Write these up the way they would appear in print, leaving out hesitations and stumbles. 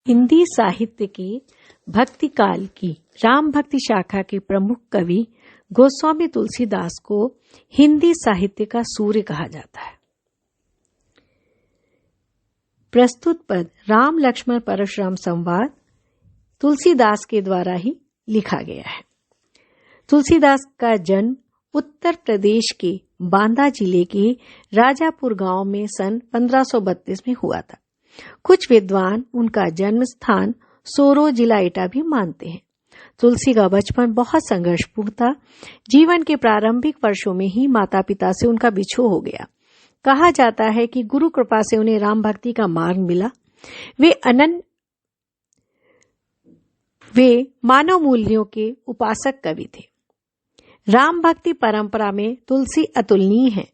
हिंदी साहित्य के भक्ति काल की राम भक्ति शाखा के प्रमुख कवि गोस्वामी तुलसीदास को हिंदी साहित्य का सूर्य कहा जाता है। प्रस्तुत पद राम लक्ष्मण परशुराम संवाद तुलसीदास के द्वारा ही लिखा गया है। तुलसीदास का जन्म उत्तर प्रदेश के बांदा जिले के राजापुर गांव में सन 1532 में हुआ था। कुछ विद्वान उनका जन्म स्थान सोरो जिला एटा भी मानते हैं। तुलसी का बचपन बहुत संघर्षपूर्ण था। जीवन के प्रारंभिक वर्षों में ही माता पिता से उनका बिछोह हो गया। कहा जाता है कि गुरु कृपा से उन्हें राम भक्ति का मार्ग मिला। वे मानव मूल्यों के उपासक कवि थे। राम भक्ति परंपरा में तुलसी अतुलनीय है।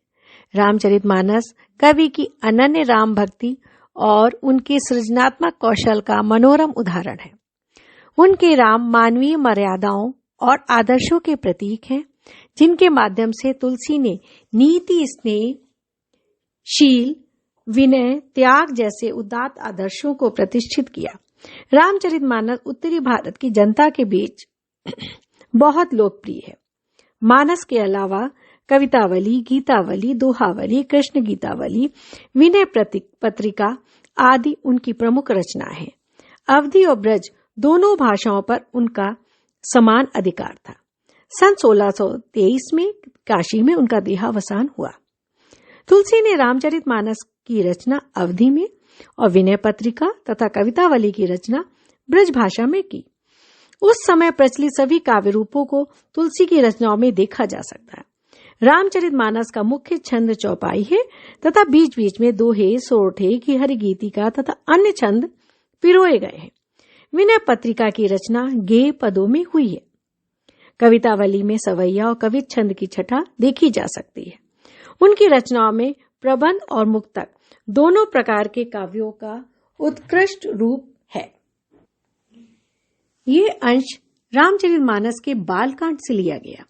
रामचरितमानस कवि की अनन्य राम भक्ति और उनके सृजनात्मक कौशल का मनोरम उदाहरण है। उनके राम मानवीय मर्यादाओं और आदर्शों के प्रतीक हैं, जिनके माध्यम से तुलसी ने नीति, स्नेह, शील, विनय, त्याग जैसे उदात्त आदर्शों को प्रतिष्ठित किया। रामचरितमानस उत्तरी भारत की जनता के बीच बहुत लोकप्रिय है। मानस के अलावा कवितावली, गीतावली, दोहावली, कृष्ण गीतावली, विनय पत्रिका आदि उनकी प्रमुख रचना है। अवधी और ब्रज दोनों भाषाओं पर उनका समान अधिकार था। सन 1623 में काशी में उनका देहावसान हुआ। तुलसी ने रामचरितमानस की रचना अवधी में और विनय पत्रिका तथा कवितावली की रचना ब्रज भाषा में की। उस समय प्रचलित सभी काव्य रूपों को तुलसी की रचनाओं में देखा जा सकता है। रामचरितमानस का मुख्य छंद चौपाई है तथा बीच बीच में दोहे, सोरठे की हरिगीतिका तथा अन्य छंद पिरोए गए हैं। विनय पत्रिका की रचना गेय पदों में हुई है। कवितावली में सवैया और कवित छंद की छटा देखी जा सकती है। उनकी रचनाओं में प्रबंध और मुक्तक दोनों प्रकार के काव्यों का उत्कृष्ट रूप है। ये अंश रामचरितमानस के बालकांड से लिया गया।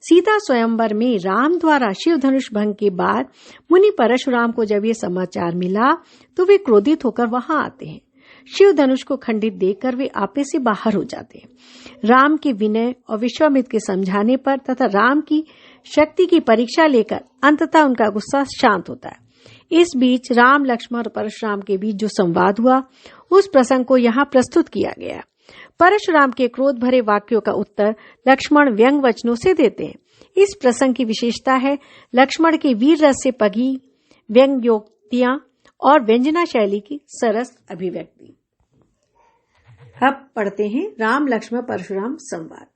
सीता स्वयंवर में राम द्वारा शिव धनुष भंग के बाद मुनि परशुराम को जब ये समाचार मिला तो वे क्रोधित होकर वहां आते हैं। शिव धनुष को खंडित देखकर वे आपे से बाहर हो जाते हैं। राम के विनय और विश्वामित्र के समझाने पर तथा राम की शक्ति की परीक्षा लेकर अंततः उनका गुस्सा शांत होता है। इस बीच राम, लक्ष्मण और परशुराम के बीच जो संवाद हुआ उस प्रसंग को यहाँ प्रस्तुत किया गया। परशुराम के क्रोध भरे वाक्यों का उत्तर लक्ष्मण व्यंग वचनों से देते हैं। इस प्रसंग की विशेषता है लक्ष्मण की वीर रस से पगी व्यंग्योक्तियां और व्यंजना शैली की सरस अभिव्यक्ति। अब पढ़ते हैं राम लक्ष्मण परशुराम संवाद।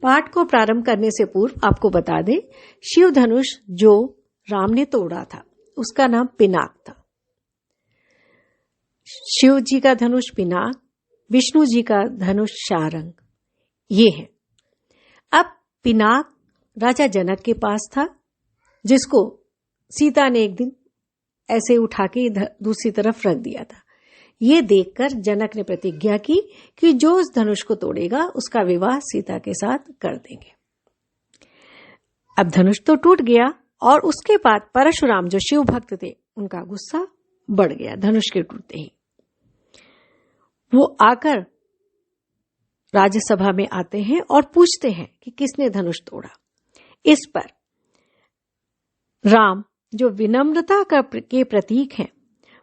पाठ को प्रारंभ करने से पूर्व आपको बता दें, शिव धनुष जो राम ने तोड़ा था उसका नाम पिनाक था। शिव जी का धनुष पिनाक, विष्णु जी का धनुष शारंग, ये है। अब पिनाक राजा जनक के पास था, जिसको सीता ने एक दिन ऐसे उठा के दूसरी तरफ रख दिया था। ये देखकर जनक ने प्रतिज्ञा की कि जो उस धनुष को तोड़ेगा उसका विवाह सीता के साथ कर देंगे। अब धनुष तो टूट गया और उसके बाद परशुराम जो शिव भक्त थे उनका गुस्सा बढ़ गया। धनुष के टूटते ही वो आकर राज्यसभा में आते हैं और पूछते हैं कि किसने धनुष तोड़ा। इस पर राम जो विनम्रता के प्रतीक हैं,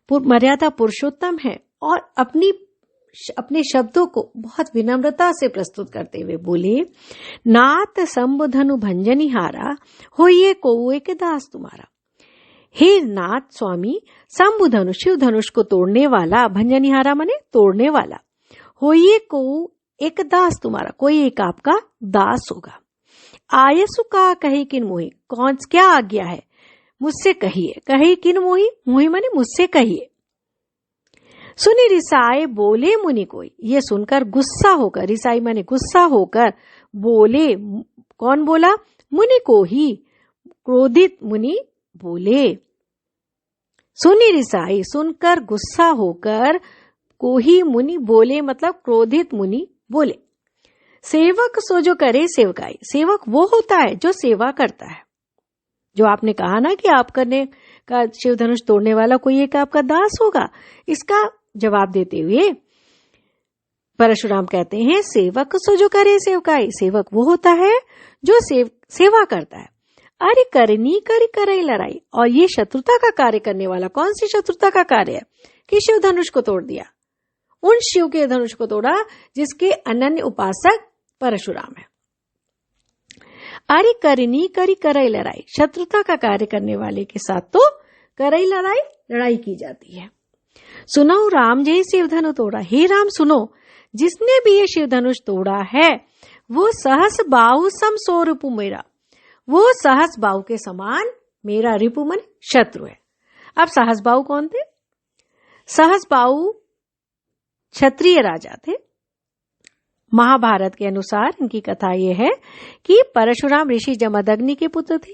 मर्यादा पुरुषोत्तम है और अपने शब्दों को बहुत विनम्रता से प्रस्तुत करते हुए बोले, नाथ शंभु धनु भंजनिहारा होइए को एक दास तुम्हारा। हे नाथ स्वामी, शंभु धनुष शिव धनुष को तोड़ने वाला, भंजनिहारा माने तोड़ने वाला, होइए को एक दास तुम्हारा, कोई एक आपका दास होगा। आयसु का कहे किन मोहि, कौन क्या आज्ञा है मुझसे कहिए। कहे किन मोहि, मोहि माने मुझसे कहिए। सुनी रिसाए बोले मुनि कोई, ये सुनकर गुस्सा होकर, रिसाई माने गुस्सा होकर बोले, कौन बोला, मुनि को ही, क्रोधित मुनि बोले। सुनी रिसाई, सुनकर गुस्सा होकर, को ही मुनि बोले मतलब क्रोधित मुनि बोले। सेवक सो जो करे सेवकाई, सेवक वो होता है जो सेवा करता है। जो आपने कहा ना कि आप करने का शिव धनुष तोड़ने वाला कोई एक आपका दास होगा, इसका जवाब देते हुए परशुराम कहते हैं, सेवक सो जो करे सेवकाई। सेवक वो होता है जो सेवा करता है। अरे करनी करी करई लड़ाई। और ये शत्रुता का कार्य करने वाला कौन सी शत्रुता का कार्य है कि शिव धनुष को तोड़ दिया। उन शिव के धनुष को तोड़ा जिसके अनन्य उपासक परशुराम है। अरे करनी करी करई लड़ाई। शत्रुता का कार्य करने वाले के साथ तो करई लड़ाई की जाती है। सुनो राम जय शिव धनु तोड़ा। हे राम सुनो, जिसने भी ये शिव धनुष तोड़ा है वो सहस बाहु सम सो रिपु मेरा। वो सहस बाहु के समान मेरा रिपु मन शत्रु है। अब सहस बाहु कौन थे? सहस बाहु क्षत्रिय राजा थे। महाभारत के अनुसार इनकी कथा यह है कि परशुराम ऋषि जमदग्नि के पुत्र थे।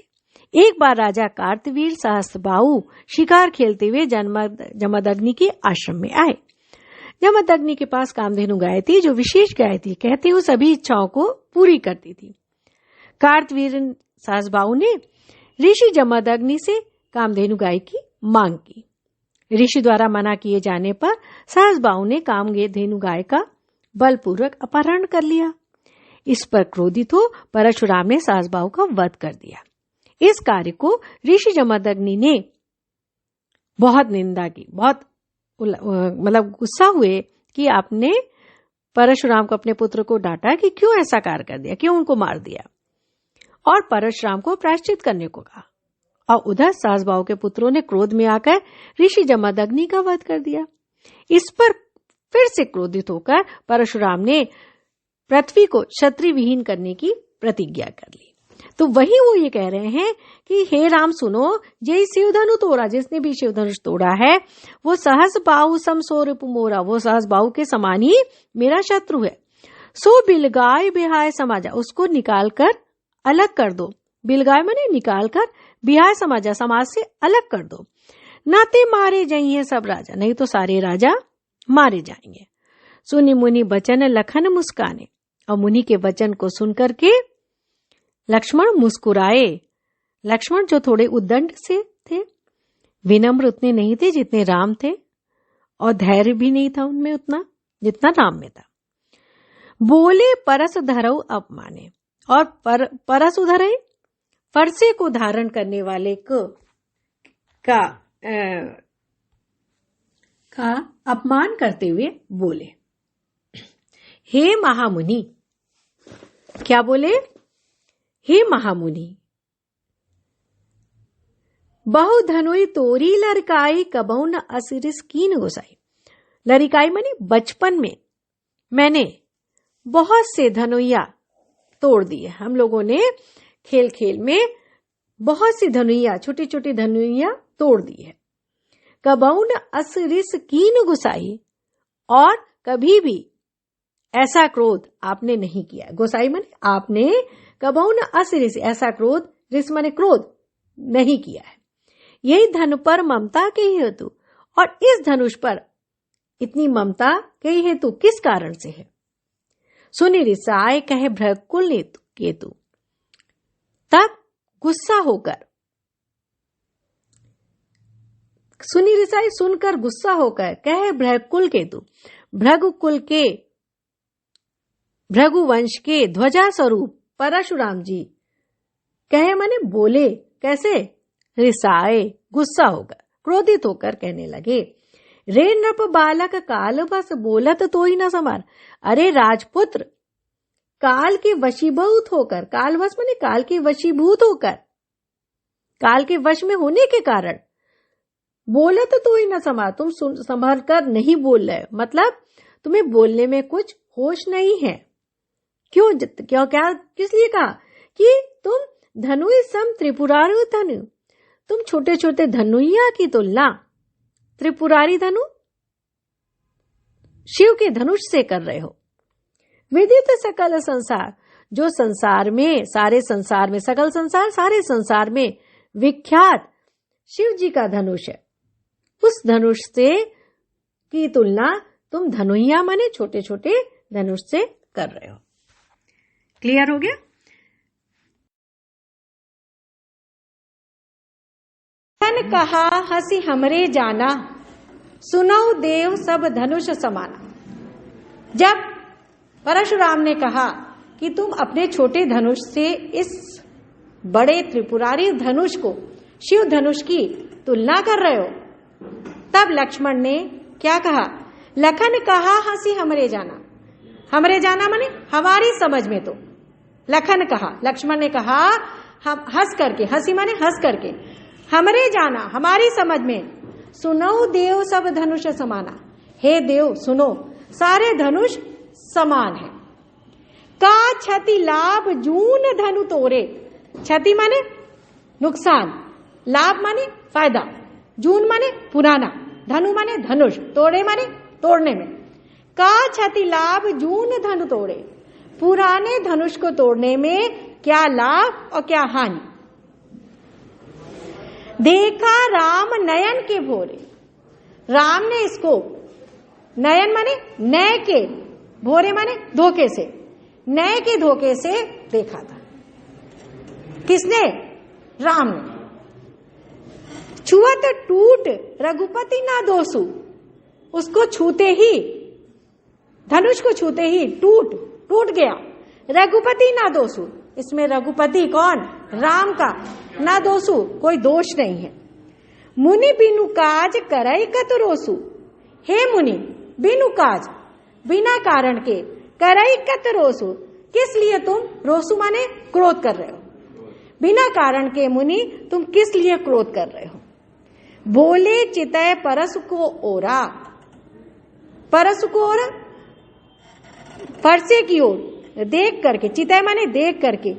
एक बार राजा कार्तवीर सहस्त्रबाहु शिकार खेलते हुए जमदग्नि के आश्रम में आए। जमदग्नि के पास कामधेनु गाय थी जो विशेष गाय थी, कहते वो सभी इच्छाओं को पूरी करती थी। कार्तवीर सहस्त्रबाहु ने ऋषि जमदग्नि से कामधेनु गाय की मांग की। ऋषि द्वारा मना किए जाने पर सहस्त्रबाहु ने कामधेनु गाय का बलपूर्वक अपहरण कर लिया। इस पर क्रोधित हो परशुराम ने सहस्त्रबाहु का वध कर दिया। इस कार्य को ऋषि जमदग्नि ने बहुत निंदा की, बहुत मतलब गुस्सा हुए कि आपने परशुराम को, अपने पुत्र को डांटा कि क्यों ऐसा कार्य कर दिया, क्यों उनको मार दिया, और परशुराम को प्रायश्चित करने को कहा। और उधर सहस्त्रबाहु के पुत्रों ने क्रोध में आकर ऋषि जमदग्नि का वध कर दिया। इस पर फिर से क्रोधित होकर परशुराम ने पृथ्वी को क्षत्रिय विहीन करने की प्रतिज्ञा कर ली। तो वही वो ये कह रहे हैं कि हे राम सुनो, जय शिव धनु तोड़ा। जिसने भी शिव धनुष तोड़ा है वो सहस बाहु सम सो रिपु मोरा। वो सहस बाहु के समान ही मेरा शत्रु है। सो बिलगाय बिहाय समाजा। उसको निकाल कर अलग कर दो। बिलगाय माने निकाल कर, बिहाय समाजा समाज से अलग कर दो। नाते मारे जाइए सब राजा। नहीं तो सारे राजा मारे जाएंगे। सुनि मुनि बचन लखन मुस्काने। और मुनि के वचन को सुनकर के लक्ष्मण मुस्कुराए। लक्ष्मण जो थोड़े उद्दंड से थे, विनम्र उतने नहीं थे जितने राम थे, और धैर्य भी नहीं था उनमें उतना जितना राम में था। बोले परस धरऊ अपमाने। और परस उधरे, फरसे को धारण करने वाले का अपमान करते हुए बोले, हे महामुनि। क्या बोले? हे महामुनि, बहु धनुई तोरी लड़काई कबहु न असिरिस कीन गोसाई। लड़काई माने बचपन में मैंने बहुत से धनुइया तोड़ दिए। हम लोगों ने खेल खेल में बहुत सी धनुइया, छोटी छोटी धनुइया तोड़ दी है। कबहु न असिरिस कीन गोसाई। और कभी भी ऐसा क्रोध आपने नहीं किया। गोसाई माने आपने कबहु न असिरिस, ऐसा क्रोध, रिस माने क्रोध, नहीं किया है। यही धनु पर ममता के ही हेतु। और इस धनुष पर इतनी ममता के ही हेतु किस कारण से है? सुनि रिसाए कहे भ्रकुल केतु। तब गुस्सा होकर, सुनि रिसाई सुनकर गुस्सा होकर, कहे भ्रकुल केतु, भृगुकुल के, भृगुवंश के ध्वजा स्वरूप परशुराम जी कहे माने बोले। कैसे? रिसाए, गुस्सा होकर, क्रोधित होकर कहने लगे, रे नृप बालक काल बस बोलत तो ही न समार। अरे राजपुत्र, काल के वशीभूत होकर, काल वश माने काल के वशीभूत होकर, काल के वश में होने के कारण बोलत तो ही न समार। तुम संभल कर नहीं बोल रहे, मतलब तुम्हें बोलने में कुछ होश नहीं है। क्यों क्या किस लिए कहा कि तुम धनुई सम त्रिपुरारी धनु, तुम छोटे छोटे धनुइया की तुलना त्रिपुरारी धनु शिव के धनुष से कर रहे हो। विदित सकल संसार, जो संसार में, सारे संसार में, सकल संसार, सारे संसार में विख्यात शिव जी का धनुष है, उस धनुष से की तुलना तुम धनुइया माने छोटे छोटे धनुष से कर रहे हो। क्लियर हो गया? तन कहा हंसी हमरे जाना, सुनौ देव सब धनुष समाना। जब परशुराम ने कहा कि तुम अपने छोटे धनुष से इस बड़े त्रिपुरारी धनुष को शिव धनुष की तुलना कर रहे हो, तब लक्ष्मण ने क्या कहा? लखन कहा हंसी हमरे जाना। हमरे जाना माने हमारी समझ में। तो लखन कहा, लक्ष्मण ने कहा हम हंस करके, हंसी माने हंस करके, हमरे जाना हमारी समझ में, सुनो देव सब धनुष समाना। हे देव सुनो, सारे धनुष समान है। का क्षति लाभ जून धनु तोरे। क्षति माने नुकसान, लाभ माने फायदा, जून माने पुराना, धनु माने धनुष, तोड़े माने तोड़ने में। का क्षति लाभ जून धनु तोड़े। पुराने धनुष को तोड़ने में क्या लाभ और क्या हानि। देखा राम नयन के भोरे। राम ने इसको, नयन माने नय के, भोरे माने धोखे से, नय के धोखे से देखा था। किसने? राम ने। छुअत टूट रघुपति ना दोसु। उसको छूते ही, धनुष को छूते ही टूट गया। रघुपति ना दोसु, इसमें रघुपति कौन? राम का। ना दोसु, कोई दोष नहीं है। मुनि बिनु काज करई कत रोसु। हे मुनि, बिनु काज, बिना कारण के, करई कत रोसु, किस लिए तुम, रोसु माने क्रोध कर रहे हो, बिना कारण के मुनि तुम किस लिए क्रोध कर रहे हो। बोले चितय परस को ओरा। परस को ओरा, परसे की ओर देख करके, चितय माने देख करके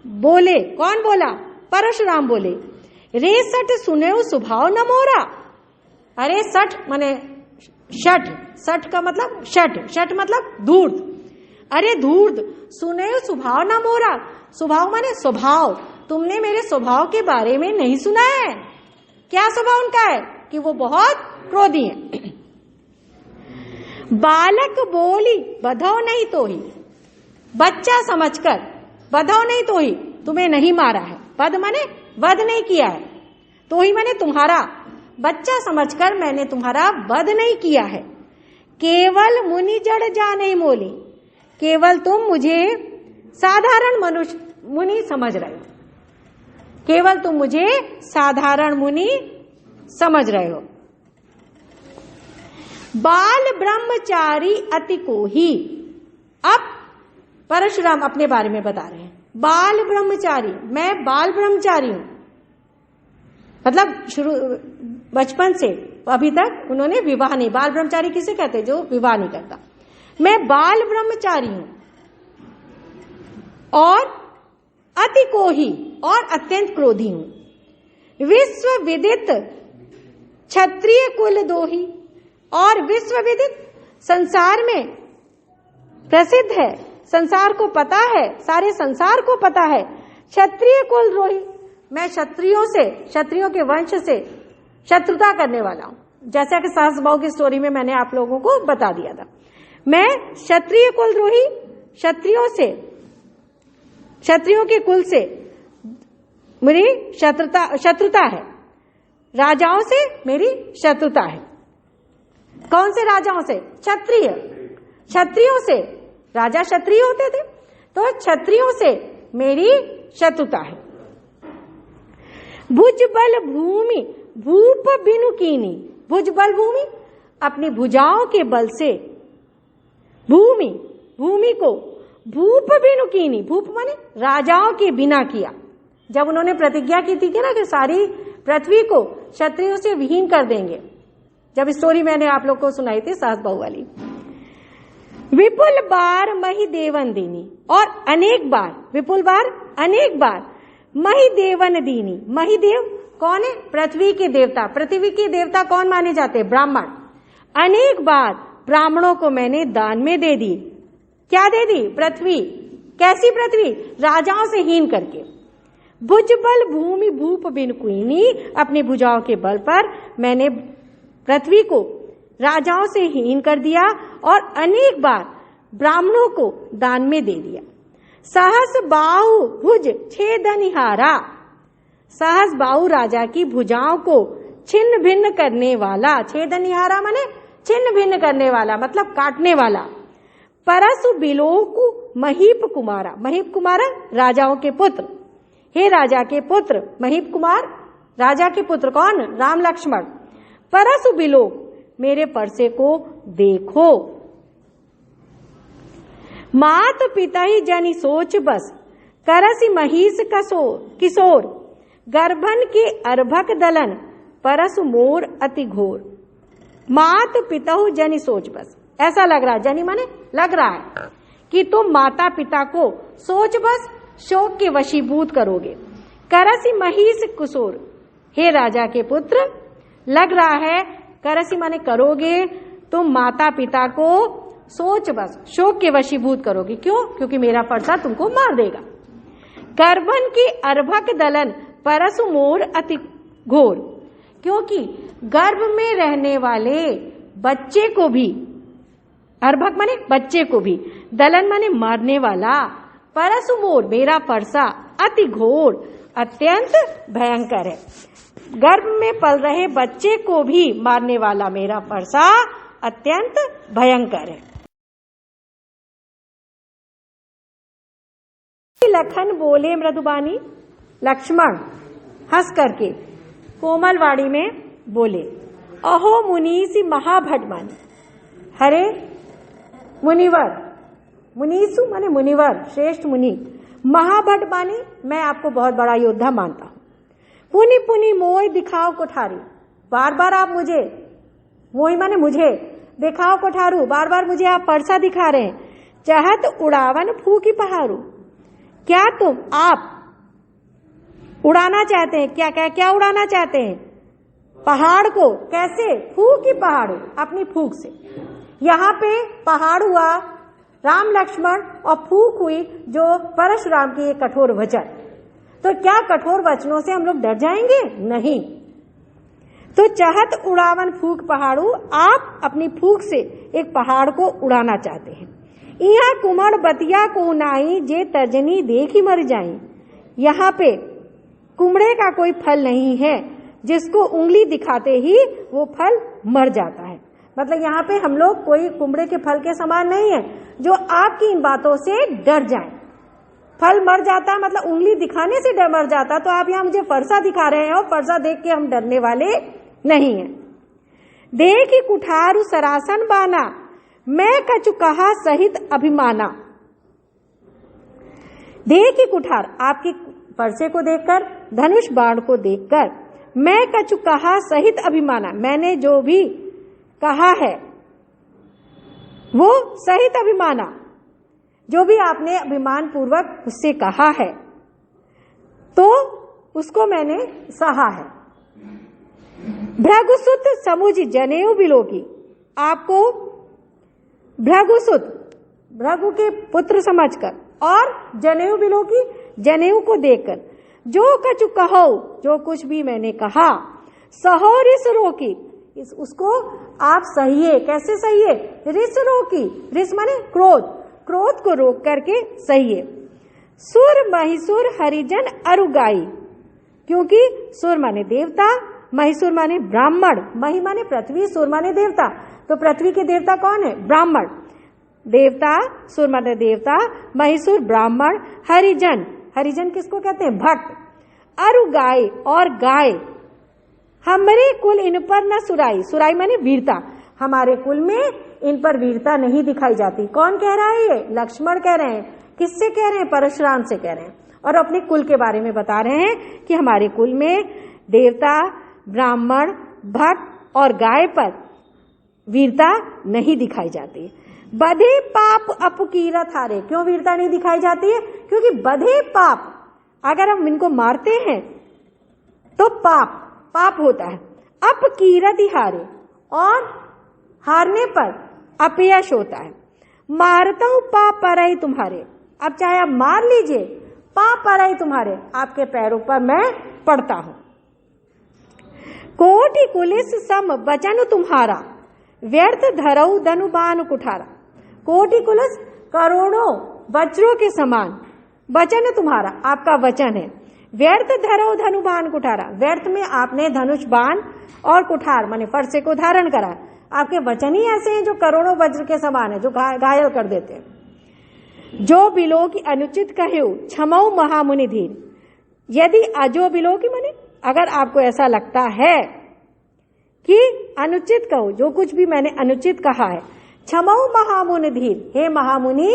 बोले। कौन बोला? परशुराम बोले। रे सठ सुने स्वभाव न मोरा। अरे सठ माने शठ, सठ का मतलब शठ, शठ मतलब धूर्त। अरे धूर्त, सुने स्वभाव न मोरा। स्वभाव माने स्वभाव, तुमने मेरे स्वभाव के बारे में नहीं सुना है। क्या स्वभाव उनका है? कि वो बहुत क्रोधी है। बालक बोली बधो नहीं तो ही। बच्चा समझकर, बधो नहीं तो ही, तुम्हें नहीं मारा है। बध माने वध नहीं किया है, तो ही माने तुम्हारा, बच्चा समझकर मैंने तुम्हारा वध नहीं किया है। केवल मुनि जड़ जाने मोली। केवल तुम मुझे साधारण मनुष्य मुनि समझ रहे हो। केवल तुम मुझे साधारण मुनि समझ रहे हो। बाल ब्रह्मचारी अति को ही। अब परशुराम अपने बारे में बता रहे हैं। बाल ब्रह्मचारी, मैं बाल ब्रह्मचारी हूं। मतलब शुरू बचपन से अभी तक उन्होंने विवाह नहीं, बाल ब्रह्मचारी किसे कहते हैं? जो विवाह नहीं करता। मैं बाल ब्रह्मचारी हूं और अति को ही, और अत्यंत क्रोधी हूं। विश्व विदित क्षत्रिय कुल दोही। और विश्व विदित, संसार में प्रसिद्ध है, संसार को पता है, सारे संसार को पता है, क्षत्रिय कुल द्रोही। मैं क्षत्रियों से, क्षत्रियों के वंश से शत्रुता करने वाला हूं। जैसा कि सास बहू की स्टोरी में मैंने आप लोगों को बता दिया था। मैं क्षत्रिय कुल द्रोही, क्षत्रियों से, क्षत्रियों के कुल से मेरी शत्रुता है। राजाओं से मेरी शत्रुता है। कौन से राजाओं से? क्षत्रिय, क्षत्रियों से। राजा क्षत्रिय होते थे, तो क्षत्रियों से मेरी शत्रुता है। भुजबल भूमि भूप बिनु कीनी। भुजबल भूमि, अपनी भुजाओं के बल से भूमि, भूमि को भूप बिनु कीनी। भूप माने राजाओं के बिना किया। जब उन्होंने प्रतिज्ञा की थी कि ना कि सारी पृथ्वी को क्षत्रियों से विहीन कर देंगे, जब स्टोरी मैंने आप लोग को सुनाई थी सास बहू वाली। विपुल बार मही देवन दीनी। और अनेक बार, विपुल बार अनेक बार, मही देवन दीनी। मही देव कौन है? पृथ्वी के देवता। पृथ्वी के देवता कौन माने जाते हैं? ब्राह्मण। अनेक बार ब्राह्मणों को मैंने दान में दे दी। क्या दे दी? पृथ्वी। कैसी पृथ्वी? राजाओं से हीन करके। भुजबल भूमि भूप बिन कुईनी। अपनी भुजाओं के बल पर मैंने पृथ्वी को राजाओं से हीन कर दिया और अनेक बार ब्राह्मणों को दान में दे दिया। सहस बाहु भुज छेदनिहारा। सहस बाहु राजा की भुजाओं को छिन्न भिन्न करने वाला, छेदनहारा माने छिन्न भिन्न करने वाला मतलब काटने वाला। परसु बिलोकु महीप कुमारा, महीप कुमारा राजाओं के पुत्र, हे राजा के पुत्र महीप कुमार, राजा के पुत्र कौन? राम लक्ष्मण। परसु बिलोक, मेरे परसे को देखो। मात पिता ही जनि सोच बस, करसि महिष किशोर, गर्भन के अर्भक दलन, परसु मोर अति घोर। मात पिता जनि सोच बस, ऐसा लग रहा है, जनि माने लग रहा है कि तुम माता पिता को सोच बस शोक के वशीभूत करोगे। करसि महिष किशोर, हे राजा के पुत्र, लग रहा है करसि माने करोगे, तुम माता पिता को सोच बस शोक के वशीभूत करोगे। क्यों? क्योंकि मेरा परसा तुमको मार देगा। गर्भन की अर्भक दलन, परसु मोर अति घोर, क्योंकि गर्भ में रहने वाले बच्चे को भी, अर्भक माने बच्चे को भी, दलन माने मारने वाला, परसु मोर मेरा परसा, अति घोर अत्यंत भयंकर है। गर्भ में पल रहे बच्चे को भी मारने वाला मेरा परसा अत्यंत भयंकर है। लखन बोले मृदुबानी, लक्ष्मण हंस करके कोमल वाणी में बोले, अहो मुनीसी महाभटमानी, हरे मुनिवर, मुनीसु माने मुनिवर, श्रेष्ठ मुनि, महाभटमानी मैं आपको बहुत बड़ा योद्धा मानता हूं। पुनि पुनि मोय दिखाओ कोठारी, बार बार आप मुझे, मोय माने मुझे, दिखाओ कोठारू, बार बार मुझे आप परसा दिखा रहे हैं। चाहत उड़ावन फूकी पहाड़ू, क्या तुम आप उड़ाना चाहते हैं? क्या क्या क्या उड़ाना चाहते हैं? पहाड़ को। कैसे? फूकी पहाड़, अपनी फूक से। यहाँ पे पहाड़ हुआ राम लक्ष्मण और फूक हुई जो परशुराम की एक कठोर वचन। तो क्या कठोर वचनों से हम लोग डर जाएंगे? नहीं। तो चाहत उड़ावन फूक पहाड़ू, आप अपनी फूक से एक पहाड़ को उड़ाना चाहते हैं। यहाँ कुमड़ बतिया को नाई, जे तर्जनी देखी मर जाई। यहाँ पे कुमड़े का कोई फल नहीं है जिसको उंगली दिखाते ही वो फल मर जाता है। मतलब यहाँ पे हम लोग कोई कुमड़े के फल के समान नहीं है जो आपकी इन बातों से डर जाए। फल मर जाता मतलब उंगली दिखाने से डर मर जाता, तो आप यहाँ मुझे फरसा दिखा रहे हैं और फरसा देख के हम डरने वाले नहीं हैं। देखी कुठारु सरासन बाना, मैं कछु कहा सहित अभिमाना। देखी कुठार, आपकी परसे को देखकर, धनुष बाण को देखकर, मैं कछु कहा सहित अभिमाना, मैंने जो भी कहा है वो सहित अभिमाना, जो भी आपने अभिमान पूर्वक उससे कहा है तो उसको मैंने सहा है। भृगुसुत समुझ जनेऊ बिलोकी, आपको भृगुसुत, भृगु के पुत्र समझकर, और जनेऊ बिलोकी, जनेऊ को देखकर, जो कछु कहो, जो कुछ भी मैंने कहा, सहो रिस रोकी, उसको आप सहिए। कैसे सहिए? रिस रोकी, रिस माने क्रोध, क्रोध को रोक करके सहिए। सुर महिसुर हरिजन अरुगाई, क्योंकि सुर माने देवता, महिसुर माने ब्राह्मण, मही माने पृथ्वी, सुर माने देवता, तो पृथ्वी के देवता कौन है? ब्राह्मण। देवता, सुर माने देवता, महिसुर ब्राह्मण, हरिजन, हरिजन किसको कहते हैं? भक्त। अरुगाई, और गाय, हमरे कुल इन पर न सुराई, सुराई माने वीरता, हमारे कुल में इन पर वीरता नहीं दिखाई जाती। कौन कह रहा है? ये लक्ष्मण कह रहे हैं। किससे कह रहे हैं? परशुराम से कह रहे हैं, और अपने कुल के बारे में बता रहे हैं कि हमारे कुल में देवता, ब्राह्मण, भक्त और गाय पर वीरता नहीं दिखाई जाती। बधे पाप अपकीरत हारे, क्यों वीरता नहीं दिखाई जाती है? क्योंकि बधे पाप, अगर हम इनको मारते हैं तो पाप, पाप होता है। अपकीरत ही हारे, और हारने पर अपयश होता है। मारता हूं पाप परई तुम्हारे, अब चाहे आप मार लीजिए, पाप परई तुम्हारे, आपके पैरों पर मैं पड़ता हूं। कोटि कुलिस सम वचन तुम्हारा, व्यर्थ धरऊ धनुबान कुठारा। कोटि कुलिस, करोड़ों वज्रों के समान, वचन तुम्हारा, आपका वचन है, व्यर्थ धरो धनु बाण कुठारा, व्यर्थ में आपने धनुष बाण और कुठार माने फरसे को धारण करा। आपके वचन ही ऐसे हैं जो करोड़ों वज्र के समान है, जो घायल कर देते हैं। जो बिलो की अनुचित कहो क्षमऊ महामुनि धीर, यदि अजो बिलो की माने अगर आपको ऐसा लगता है कि अनुचित कहो, जो कुछ भी मैंने अनुचित कहा है, क्षमऊ महामुनि धीर, हे महामुनि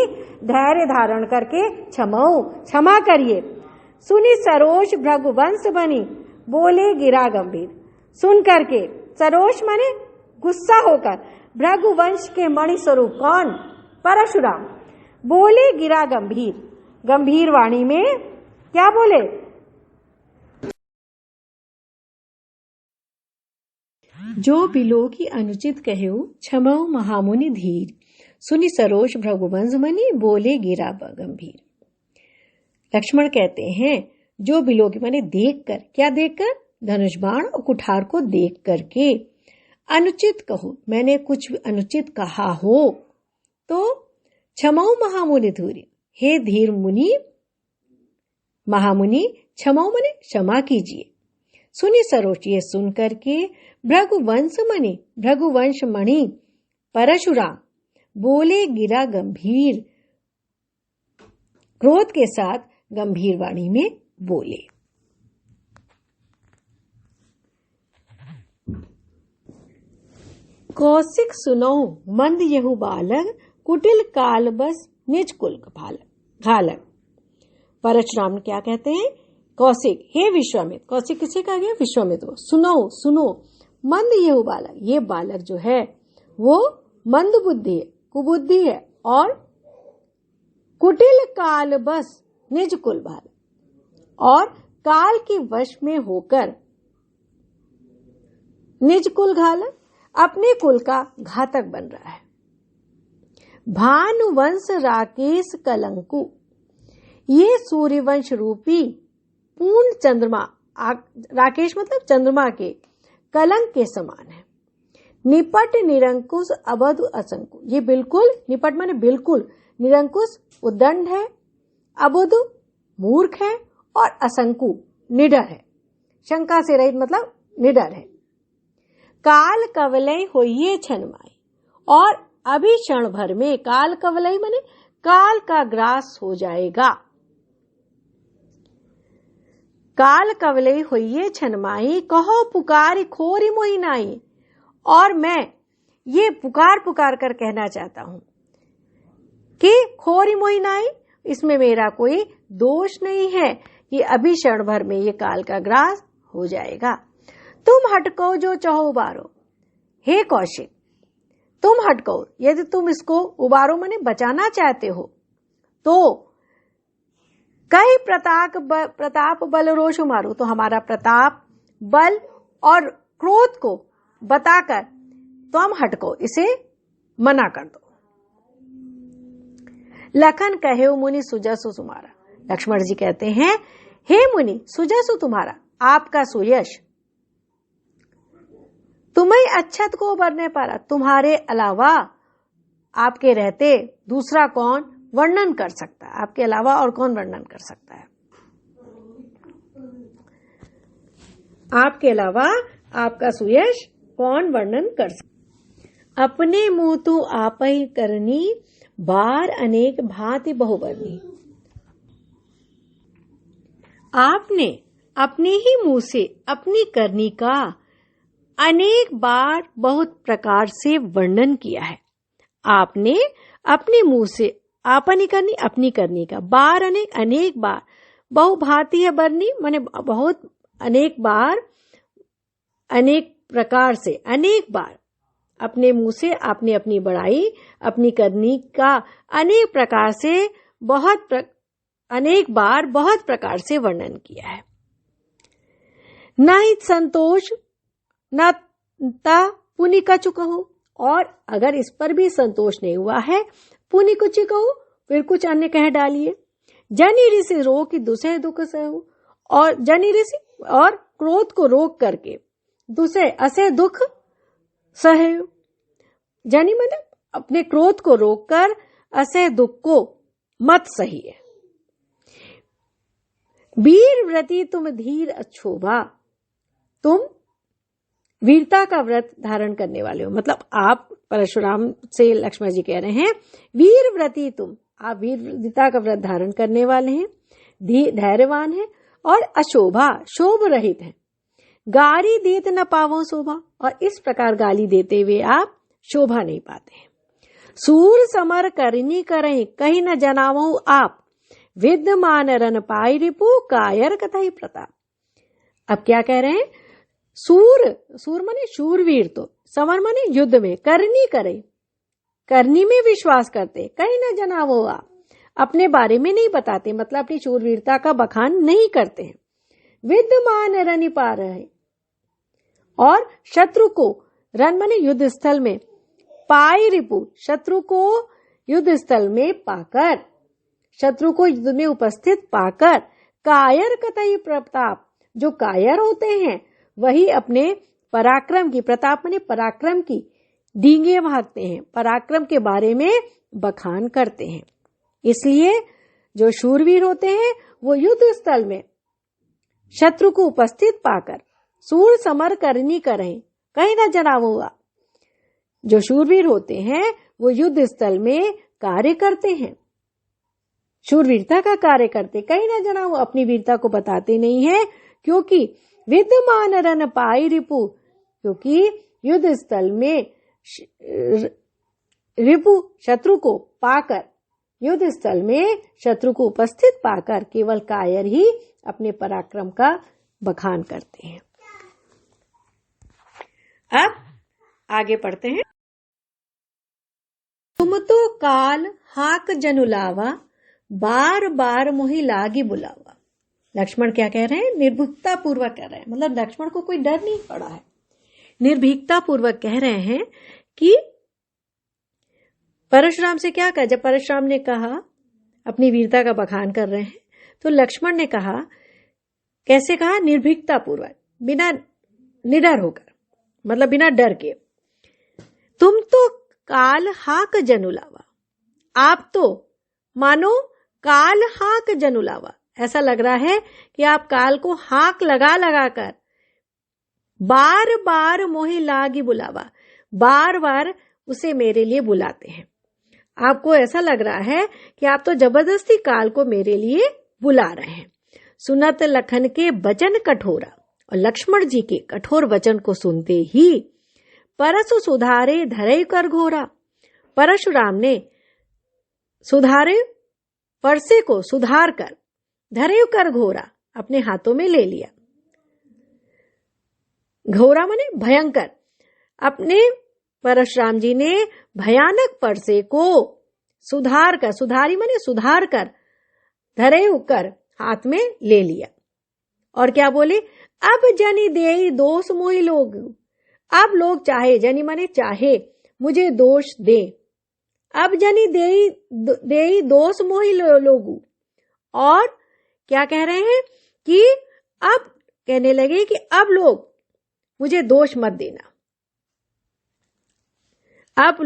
धैर्य धारण करके क्षमऊ क्षमा करिए। सुनी सरोष भृगुवंश बनी, बोले गिरा गंभीर, सुन करके सरोष माने गुस्सा होकर, भृगुवंश के मणि स्वरूप कौन? परशुराम, बोले गिरा गंभीर, गंभीर वाणी में क्या बोले? जो बिलो की अनुचित कहो क्षमऊ महामुनि धीर, सुनि सरोष भृगुवंश बनी, बोले गिरा गंभीर। लक्ष्मण कहते हैं जो बिलो की माने देखकर, क्या देखकर? धनुष बाण और कुठार को देख करके अनुचित कहो, मैंने कुछ अनुचित कहा हो तो क्षमऊ महामुनि धूरी, हे धीर मुनि महामुनि क्षमऊ माने क्षमा कीजिए। सुनी सरोष, ये सुन करके भृगुवंश मणि, भृगुवंश मणि परशुराम, बोले गिरा गंभीर, क्रोध के साथ गंभीर वाणी में बोले। कौशिक सुनो मंद यहु बालक, कुटिल काल बस निज कुल घालक। परशुराम ने क्या कहते हैं? कौशिक, हे विश्वामित्र, कौशिक किसे कहा गया? विश्वामित्र। सुनो सुनो मंद यहु बालक, ये बालक जो है वो मंद बुद्धि है, कुबुद्धि है, और कुटिल काल बस निज कुल भाल, और काल के वश में होकर निज कुल घालक, अपने कुल का घातक बन रहा है। भानुवंश राकेश कलंकु, ये सूर्यवंश रूपी पूर्ण चंद्रमा, राकेश मतलब चंद्रमा के कलंक के समान है। निपट निरंकुश अबधु असंकु, ये बिल्कुल, निपट माने बिल्कुल, निरंकुश उद्दंड है, अबुध मूर्ख है, और असंकु निडर है, शंका से रहित मतलब निडर है। काल कवलय होइए छनमाई, और अभी क्षण भर में, काल कवलय माने काल का ग्रास हो जाएगा। काल कवलय होइए छनमाई, कहो पुकार खोरी मोहि नाई, और मैं ये पुकार पुकार कर कहना चाहता हूं कि खोरी मोहि नाई, इसमें मेरा कोई दोष नहीं है, ये अभी क्षण भर में ये काल का ग्रास हो जाएगा। तुम हटको जो चाहो उबारो, हे कौशिक तुम हटको, यदि तुम इसको उबारो माने बचाना चाहते हो तो कई प्रताप बल रोष मारो, तो हमारा प्रताप बल और क्रोध को बताकर तुम हटको, इसे मना कर दो। लखन कहे मुनि सुजसु तुम्हारा, लक्ष्मण जी कहते हैं हे मुनि सुजसु तुम्हारा, आपका सुयश, तुम्हें अच्छत को उबरने पारा, तुम्हारे अलावा आपके रहते दूसरा कौन वर्णन कर सकता है, आपके अलावा और कौन वर्णन कर सकता है? आपके अलावा आपका सुयश कौन वर्णन कर सकता? अपने मुंह तो आप ही करनी, बार अनेक भांति बहुवर्णी। आपने अपने ही मुंह से अपनी करनी का अनेक बार बहुत प्रकार से वर्णन किया है। आपने अपने मुंह से आपनी करनी, अपनी करनी का, बार अनेक, अनेक बार, बहुभांति है बरनी माने बहुत, अनेक बार, अनेक प्रकार से, अनेक बार अपने मुंह से आपने अपनी बड़ाई, अपनी करनी का अनेक प्रकार से अनेक बार बहुत प्रकार से वर्णन किया है। न ही संतोष न पुनि कछु कहो, और अगर इस पर भी संतोष नहीं हुआ है, पुनि कुछ कहो, फिर कुछ अन्य कह डालिए। जनि ऋषि रोक दुसह दुख सहु, और जनि ऋषि और क्रोध को रोक करके दुसह असह दुख सहे। जनि मतलब अपने क्रोध को रोककर असह दुख को मत सहिए। वीर व्रती तुम धीर अक्षोभा, तुम वीरता का व्रत धारण करने वाले हो। मतलब आप परशुराम से लक्ष्मण जी कह रहे हैं वीर व्रती तुम, आप वीरता का व्रत धारण करने वाले हैं, धैर्यवान हैं और अशोभा शोभ रहित हैं। गारी देत न पावो शोभा, और इस प्रकार गाली देते हुए आप शोभा नहीं पाते हैं। सूर समर करनी करें कहीं न जनावो आप, विद्यमान रन पाई रिपु कायर कथई प्रताप। अब क्या कह रहे हैं, सूर माने शूरवीर, तो समर माने युद्ध में, करनी करे, करनी में विश्वास करते, कहीं न जनावो आप, अपने बारे में नहीं बताते, मतलब अपनी शूरवीरता का बखान नहीं करते हैं। विद्यमान रन पा रहे, और शत्रु को, रन माने युद्ध स्थल में, पाई रिपु शत्रु को युद्ध स्थल में पाकर, शत्रु को युद्ध में उपस्थित पाकर, कायर कतई प्रताप, जो कायर होते हैं वही अपने पराक्रम की, प्रताप माने पराक्रम की, डींगे भागते हैं, पराक्रम के बारे में बखान करते हैं। इसलिए जो शूरवीर होते हैं वो युद्ध स्थल में शत्रु को उपस्थित पाकर सूर समर करनी करें कहीं न जनावो, जो शूरवीर होते हैं वो युद्ध स्थल में कार्य करते हैं, शूरवीरता का कार्य करते, कहीं न जनावो, अपनी वीरता को बताते नहीं है। क्योंकि विद्यमान रन पाई रिपु, क्योंकि युद्ध स्थल में रिपु शत्रु को पाकर, युद्ध स्थल में शत्रु को उपस्थित पाकर केवल कायर ही अपने पराक्रम का बखान करते हैं। अब आगे पढ़ते हैं। तुम तो काल हाक जनुलावा, बार बार मोहि लागी बुलावा। लक्ष्मण क्या कह रहे हैं, निर्भीकता पूर्वक कह रहे हैं, मतलब लक्ष्मण को कोई डर नहीं पड़ा है, निर्भीकता पूर्वक कह रहे हैं कि परशुराम से क्या कहा। जब परशुराम ने कहा, अपनी वीरता का बखान कर रहे हैं, तो लक्ष्मण ने कहा, कैसे कहा, निर्भीकता पूर्वक, बिना निडर होकर, मतलब बिना डर के, तुम तो काल हाक जनुलावा, आप तो मानो काल हाक जनुलावा, ऐसा लग रहा है कि आप काल को हाक लगा लगा कर बार बार मोहि लागी बुलावा, बार बार उसे मेरे लिए बुलाते हैं। आपको ऐसा लग रहा है कि आप तो जबरदस्ती काल को मेरे लिए बुला रहे हैं। सुनत लखन के वचन कठोरा, और लक्ष्मण जी के कठोर वचन को सुनते ही परसु सुधारे धरे कर घोरा, परशुराम ने सुधारे परसे को सुधार कर, धरे कर घोरा अपने हाथों में ले लिया। घोरा माने भयंकर, अपने परशुराम जी ने भयानक परसे को सुधार कर, सुधारी माने सुधार कर, धरे कर हाथ में ले लिया। और क्या बोले, अब जनि देई दोष मोहि लोग, अब लोग चाहे, जनि माने चाहे, मुझे दोष दे, अब जनि देई दोष मोहि लोगू। और क्या कह रहे हैं कि अब कहने लगे कि अब लोग मुझे दोष मत देना, अब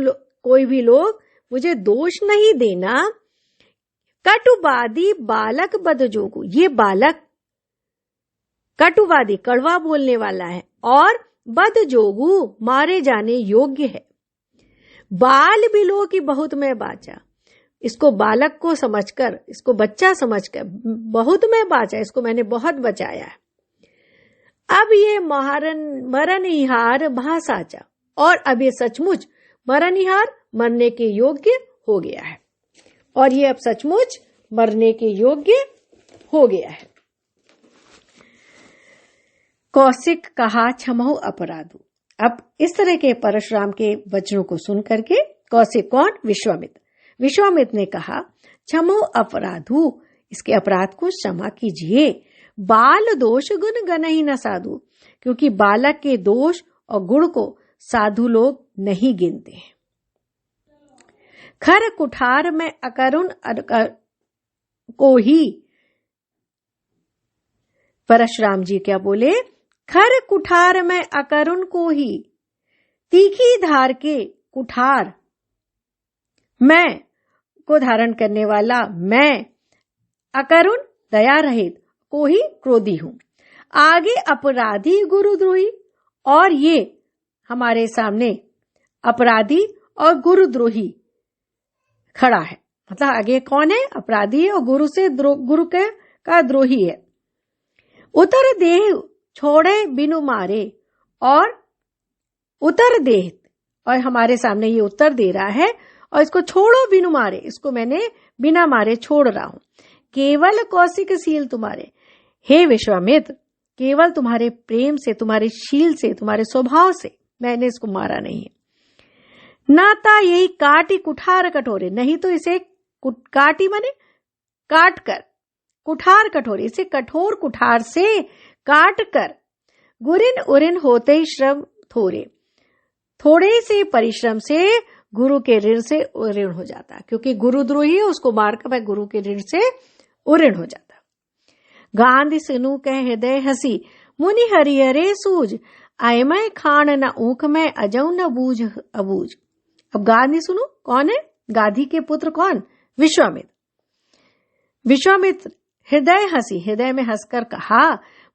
कोई भी लोग मुझे दोष नहीं देना। कटुवादी बालक बदजोगु, ये बालक कटुवादी कड़वा बोलने वाला है और बदजोगु मारे जाने योग्य है। बाल बिलो की बहुत मैं बाचा, इसको बालक को समझकर, इसको बच्चा समझकर बहुत मैं बाचा, इसको मैंने बहुत बचाया है। अब ये मरनिहार भासाचा, और अब ये सचमुच मरनिहार, मरने के योग्य हो गया है, और ये अब सचमुच मरने के योग्य हो गया है। कौशिक कहा क्षमहु अपराधु। अब इस तरह के परशुराम के वचनों को सुन करके कौशिक कौन, विश्वामित्र, विश्वामित्र ने कहा क्षमहु अपराधु, इसके अपराध को क्षमा कीजिए। बाल दोष गुण गनहि न साधु, क्योंकि बालक के दोष और गुण को साधु लोग नहीं गिनते हैं। खर कुठार में अकरुण को ही, परशुराम जी क्या बोले, खर कुठार में अकरुण को ही, तीखी धार के कुठार मैं को धारण करने वाला मैं, अकरुण दया रहित, को ही क्रोधी हूं। आगे अपराधी गुरुद्रोही, और ये हमारे सामने अपराधी और गुरुद्रोही खड़ा है। मतलब आगे कौन है? अपराधी है और गुरु का द्रोही है। उतर देह छोड़े बिनु मारे, और उतर देह, और हमारे सामने ये उत्तर दे रहा है, और इसको छोड़ो बिनु मारे, इसको मैंने बिना मारे छोड़ रहा हूं। केवल कौशिक शील तुम्हारे, हे विश्वामित्र, केवल तुम्हारे प्रेम से, तुम्हारे शील से, तुम्हारे स्वभाव से मैंने इसको मारा नहीं है। नाता यही काटी कुठार कठोरे, नहीं तो इसे काटी माने काट कर, कुठार कठोरे, इसे कठोर कुठार से काट कर, गुरिन उरिन होते ही श्रम थोड़े, थोड़े से परिश्रम से गुरु के ऋण से ऋण हो जाता, क्योंकि गुरुद्रोही है, उसको मारकर वह गुरु के ऋण से ऋण हो जाता। गांधी सुनु कह हृदय हसी, मुनि हरिहरे सूझ, आय मैं खान न ऊख में, अजऊ न बूझ अबूझ। अब गांधी सुनो कौन है? गाधी के पुत्र कौन? विश्वामित्र। विश्वामित्र हृदय हसी, हृदय में हंसकर कहा,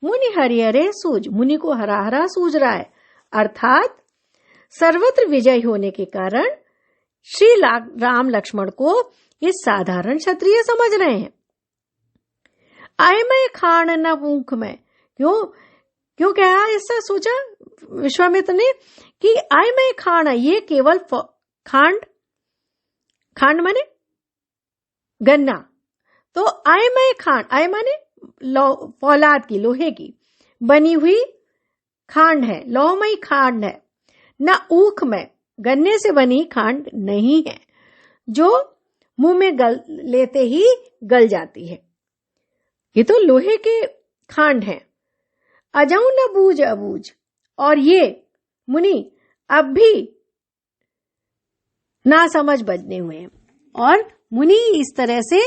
मुनि हरिहरे सूझ, मुनि को हरा हरा सूझ रहा है, अर्थात सर्वत्र विजय होने के कारण श्री राम लक्ष्मण को ये साधारण क्षत्रिय समझ रहे हैं। आय मैं खान न ऊख में, क्यों कहा? ऐसा सोचा विश्वामित्र ने कि आय मैं खान, ये केवल खांड माने गन्ना, तो आय मैं खांड, आय माने फौलाद की, लोहे की बनी हुई खांड है, लोहमयी खांड है। न ऊख में, गन्ने से बनी खांड नहीं है जो मुंह में लेते ही गल जाती है, ये तो लोहे के खांड है। अजऊ न बूझ अबूझ, और ये मुनि अब भी ना समझ बजने हुए हैं, और मुनि इस तरह से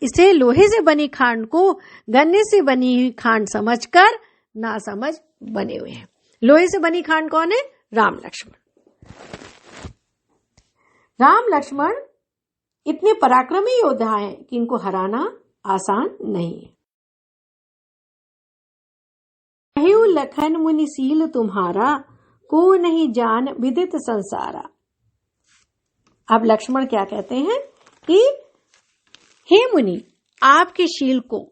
इसे लोहे से बनी खांड को गन्ने से बनी हुई खांड समझकर ना समझ बने हुए हैं। लोहे से बनी खांड कौन है? राम लक्ष्मण। राम लक्ष्मण इतने पराक्रमी योद्धा हैं कि इनको हराना आसान नहीं है। कहु लखन मुनि सील तुम्हारा, को नहीं जान विदित संसारा। अब लक्ष्मण क्या कहते हैं कि हे मुनि, आपके शील को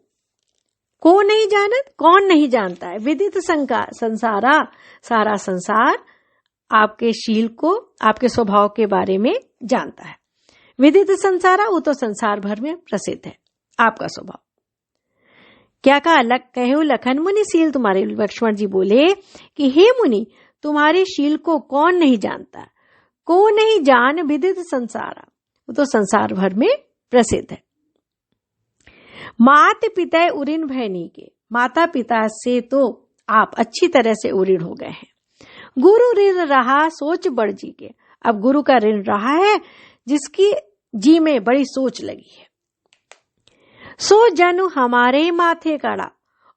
नहीं जानत, कौन नहीं जानता है? विदित संसारा, सारा संसार आपके शील को, आपके स्वभाव के बारे में जानता है। विदित संसारा, वो तो संसार भर में प्रसिद्ध है आपका स्वभाव। क्या कहा? कहु लखन मुनि शील तुम्हारे। लक्ष्मण जी बोले कि हे मुनि, तुम्हारे शील को कौन नहीं जानता? को नहीं जान विदित संसारा, वो तो संसार भर में प्रसिद्ध है। मात पिता उऋण भयनी के, माता पिता से तो आप अच्छी तरह से उऋण हो गए हैं। गुरु ऋण रहा सोच बड़ जी के, अब गुरु का ऋण रहा है जिसकी जी में बड़ी सोच लगी है। सो जनु हमारे माथे काड़ा,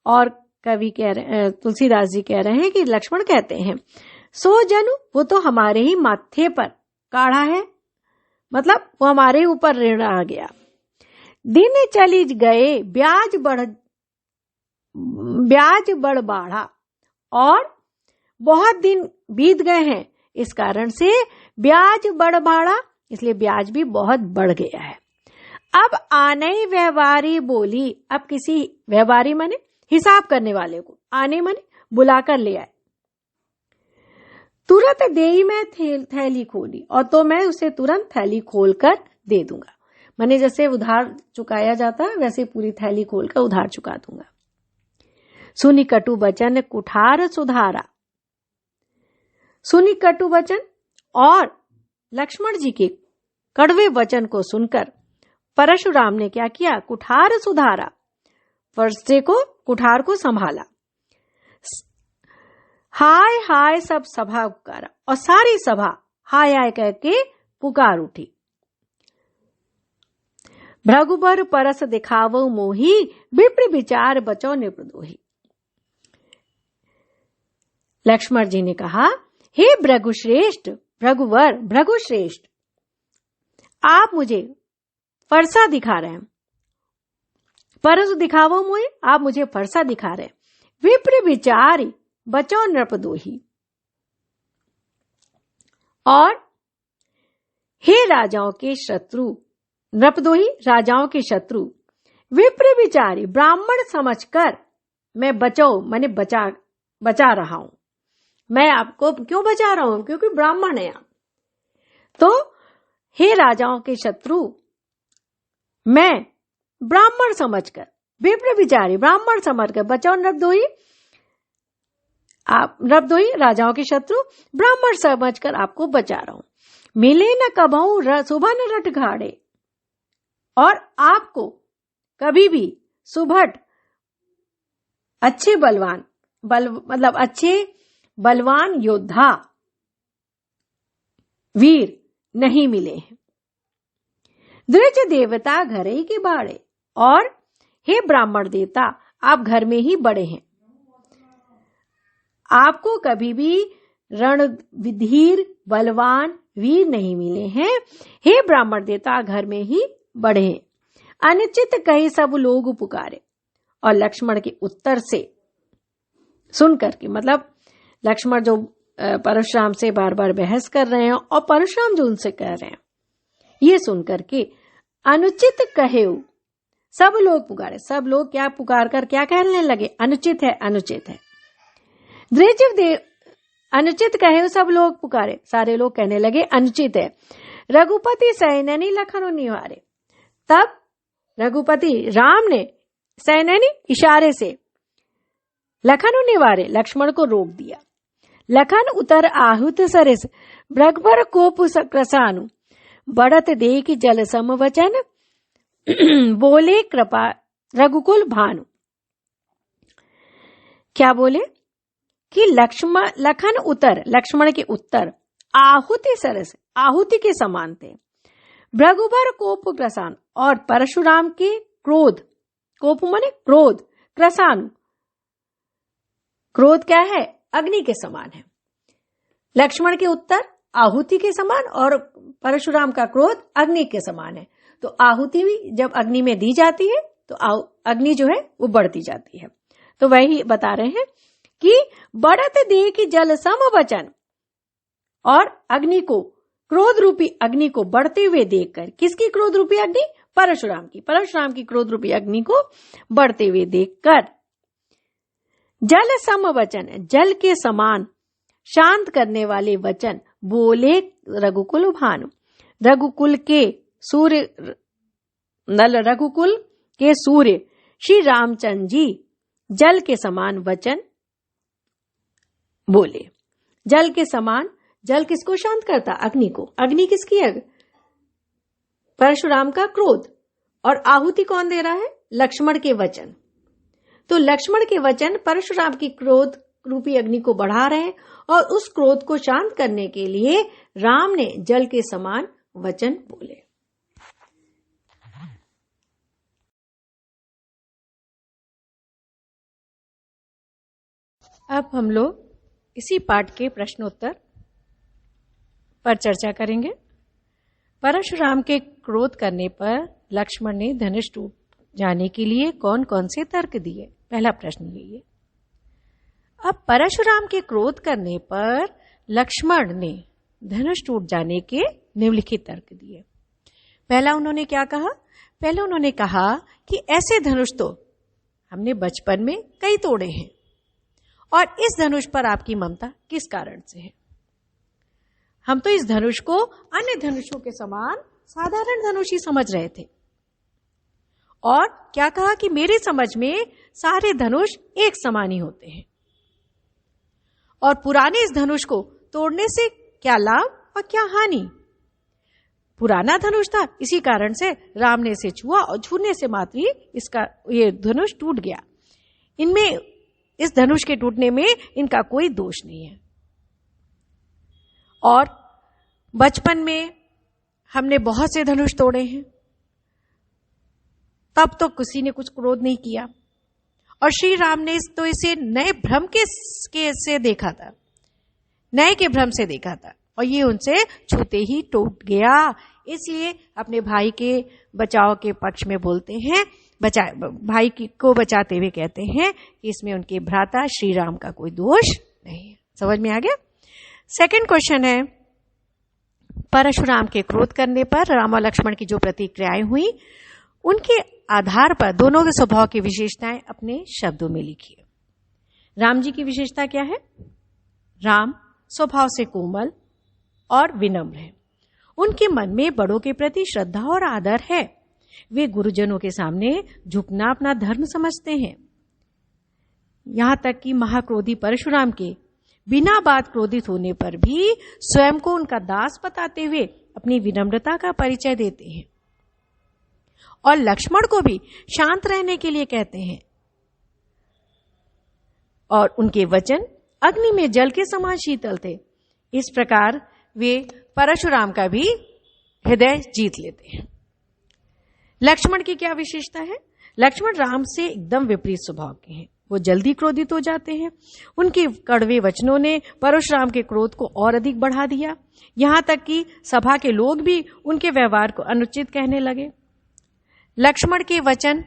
और कवि कह रहे, तुलसीदास जी कह रहे हैं कि लक्ष्मण कहते हैं सो जनु, वो तो हमारे ही माथे पर काढ़ा है, मतलब वो हमारे ऊपर ऋण आ गया। दिन चली गए ब्याज बढ़ बाढ़ा, और बहुत दिन बीत गए हैं, इस कारण से ब्याज बढ़ बाढ़ा, इसलिए ब्याज भी बहुत बढ़ गया है। अब आने व्यवहारी बोली, अब किसी व्यवहारी माने हिसाब करने वाले को, आने माने बुलाकर ले आए। तुरंत देई में थैली खोली, और तो मैं उसे तुरंत थैली खोलकर दे दूंगा। माने जैसे उधार चुकाया जाता है वैसे पूरी थैली खोलकर उधार चुका दूंगा। सुनी कटु वचन कुठार सुधारा, सुनी कटु वचन, और लक्ष्मण जी के कड़वे वचन को सुनकर परशुराम ने क्या किया? कुठार सुधारा, फरसे को, कुठार को संभाला। हाय हाय सब सभा पुकारा, और सारी सभा हाय हाय करके पुकार उठी। भृगुबर परस दिखावो मोही, विप्र विचार बचो निप्रदोही। लक्ष्मण जी ने कहा, हे भृगुश्रेष्ठ, भृगुवर, भृगुश्रेष्ठ, आप मुझे फरसा दिखा रहे हैं, परसु दिखावो मुझे, आप मुझे फरसा दिखा रहे। विप्र विचारी बचो नृपदोही। और हे राजाओं के शत्रु, नृपदोही राजाओं के शत्रु, विप्र विचारी ब्राह्मण समझकर मैं बचाओ मैंने बचा रहा हूं। मैं आपको क्यों बचा रहा हूं? क्योंकि ब्राह्मण है आप। तो हे राजाओं के शत्रु, मैं ब्राह्मण समझकर, विप्र विचारी ब्राह्मण समझकर बचाओ नृपदोही। आप नृपदोही राजाओं के शत्रु ब्राह्मण समझकर आपको बचा रहा हूं। मिले न कबहू सुभन रट घाड़े, और आपको कभी भी सुभट अच्छे बलवान मतलब अच्छे बलवान योद्धा वीर नहीं मिले हैं। द्विज देवता घरे ही के बाड़े, और हे ब्राह्मण देवता आप घर में ही बड़े हैं। आपको कभी भी रणधीर बलवान वीर नहीं मिले हैं। हे ब्राह्मण देवता घर में ही बड़े हैं। अनिश्चित कहे सब लोग पुकारे। और लक्ष्मण के उत्तर से सुनकर के, मतलब लक्ष्मण जो परशुराम से बार बार बहस कर रहे हैं और परशुराम जो उनसे कह रहे हैं, ये सुनकर के अनुचित कहे सब लोग पुकारे। सब लोग क्या पुकार कर क्या कहने लगे? अनुचित है, अनुचित है। द्विज देव अनुचित कहे सब लोग पुकारे, सारे लोग कहने लगे अनुचित है। रघुपति सैननी लखन निवारे। तब रघुपति राम ने सैननी इशारे से लखन निवारे लक्ष्मण को रोक दिया। लखन उतर आहुत सरिस ब्रघबर कोप क्रसानु, बढ़त देख जल सम वचन बोले कृपा रघुकुल भानु। क्या बोले कि लखन उतर, लक्ष्मण के उत्तर आहुति सरस, आहुति के समान थे। भृगुबर कोप ग्रसान, और परशुराम के क्रोध, कोप माने क्रोध, ग्रसान क्रोध क्या है? अग्नि के समान है। लक्ष्मण के उत्तर आहुति के समान और परशुराम का क्रोध अग्नि के समान है। तो आहुति भी जब अग्नि में दी जाती है तो अग्नि जो है वो बढ़ती जाती है। तो वही बता रहे हैं कि बढ़त देख जल सम वचन, और अग्नि को, क्रोध रूपी अग्नि को बढ़ते हुए देखकर, किसकी क्रोध रूपी अग्नि? परशुराम की, परशुराम की क्रोध रूपी अग्नि को बढ़ते हुए देखकर जल सम वचन, जल के समान शांत करने वाले वचन बोले रघुकुल भानु। रघुकुल के सूर्य रघुकुल के सूर्य श्री रामचंद्र जी जल के समान वचन बोले। जल के समान, जल किसको शांत करता? अग्नि को। अग्नि किसकी है? परशुराम का क्रोध। और आहुति कौन दे रहा है? लक्ष्मण के वचन। तो लक्ष्मण के वचन परशुराम की क्रोध रूपी अग्नि को बढ़ा रहे हैं, और उस क्रोध को शांत करने के लिए राम ने जल के समान वचन बोले। अब हम लोग इसी पाठ के प्रश्नोत्तर पर चर्चा करेंगे। परशुराम के क्रोध करने पर लक्ष्मण ने धनुष टूट जाने के लिए कौन कौन से तर्क दिए? पहला प्रश्न यही है। अब परशुराम के क्रोध करने पर लक्ष्मण ने धनुष टूट जाने के निम्नलिखित तर्क दिए। पहला उन्होंने क्या कहा? पहले उन्होंने कहा कि ऐसे धनुष तो हमने बचपन में कई तोड़े हैं, और इस धनुष पर आपकी ममता किस कारण से है? हम तो इस धनुष को अन्य धनुषों के समान साधारण धनुष ही समझ रहे थे। और क्या कहा कि मेरे समझ में सारे धनुष एक समान ही होते हैं, और पुराने इस धनुष को तोड़ने से क्या लाभ और क्या हानि? पुराना धनुष था, इसी कारण से राम ने इसे छुआ, और छूने से मात्र ही इसका ये धनुष टूट गया। इनमें, इस धनुष के टूटने में इनका कोई दोष नहीं है। और बचपन में हमने बहुत से धनुष तोड़े हैं, तब तो किसी ने कुछ क्रोध नहीं किया, और श्री राम ने तो इसे नए भ्रम के से देखा था, नए के भ्रम से देखा था, और ये उनसे छूते ही टूट गया। इसलिए अपने भाई के बचाव के पक्ष में बोलते हैं, को बचाते हुए कहते हैं कि इसमें उनके भ्राता श्री राम का कोई दोष नहीं है। समझ में आ गया। सेकंड क्वेश्चन है, परशुराम के क्रोध करने पर राम और लक्ष्मण की जो प्रतिक्रियाएं हुई उनके आधार पर दोनों के स्वभाव की विशेषताएं अपने शब्दों में लिखिए। राम जी की विशेषता क्या है? राम स्वभाव से कोमल और विनम्र है। उनके मन में बड़ों के प्रति श्रद्धा और आदर है। वे गुरुजनों के सामने झुकना अपना धर्म समझते हैं। यहां तक कि महाक्रोधी परशुराम के बिना बात क्रोधित होने पर भी स्वयं को उनका दास बताते हुए अपनी विनम्रता का परिचय देते हैं और लक्ष्मण को भी शांत रहने के लिए कहते हैं और उनके वचन अग्नि में जल के समान शीतल थे। इस प्रकार वे परशुराम का भी हृदय जीत लेते हैं। लक्ष्मण की क्या विशेषता है? लक्ष्मण राम से एकदम विपरीत स्वभाव के हैं। वो जल्दी क्रोधित हो जाते हैं। उनके कड़वे वचनों ने परशुराम के क्रोध को और अधिक बढ़ा दिया। यहां तक कि सभा के लोग भी उनके व्यवहार को अनुचित कहने लगे। लक्ष्मण के वचन